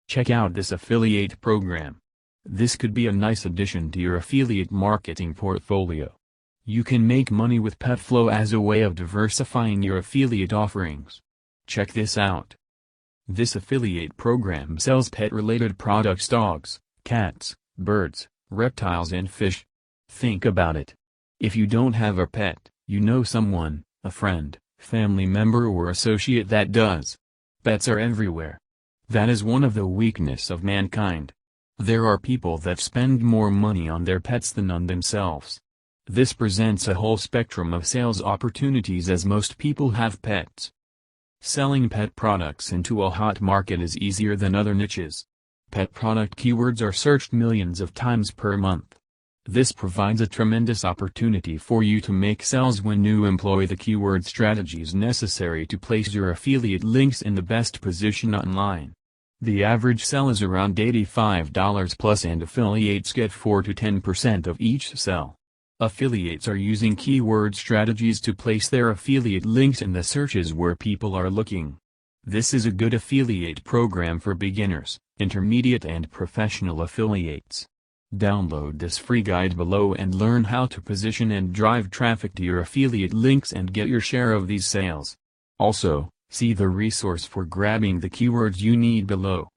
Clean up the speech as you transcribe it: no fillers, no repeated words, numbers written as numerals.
Check out this affiliate program. This could be a nice addition to your affiliate marketing portfolio. You can make money with PetFlow as a way of diversifying your affiliate offerings. Check this out. This affiliate program sells pet-related products: dogs, cats, birds, reptiles and fish. Think about it. If you don't have a pet, you know someone, a friend, family member or associate that does. Pets are everywhere. That is one of the weaknesses of mankind. There are people that spend more money on their pets than on themselves. This presents a whole spectrum of sales opportunities as most people have pets. Selling pet products into a hot market is easier than other niches. Pet product keywords are searched millions of times per month. This provides a tremendous opportunity for you to make sales when you employ the keyword strategies necessary to place your affiliate links in the best position online. The average sell is around $85 plus, and affiliates get 4 to 10% of each sell. Affiliates are using keyword strategies to place their affiliate links in the searches where people are looking. This is a good affiliate program for beginners, intermediate and professional affiliates. Download this free guide below and learn how to position and drive traffic to your affiliate links and get your share of these sales. Also, see the resource for grabbing the keywords you need below.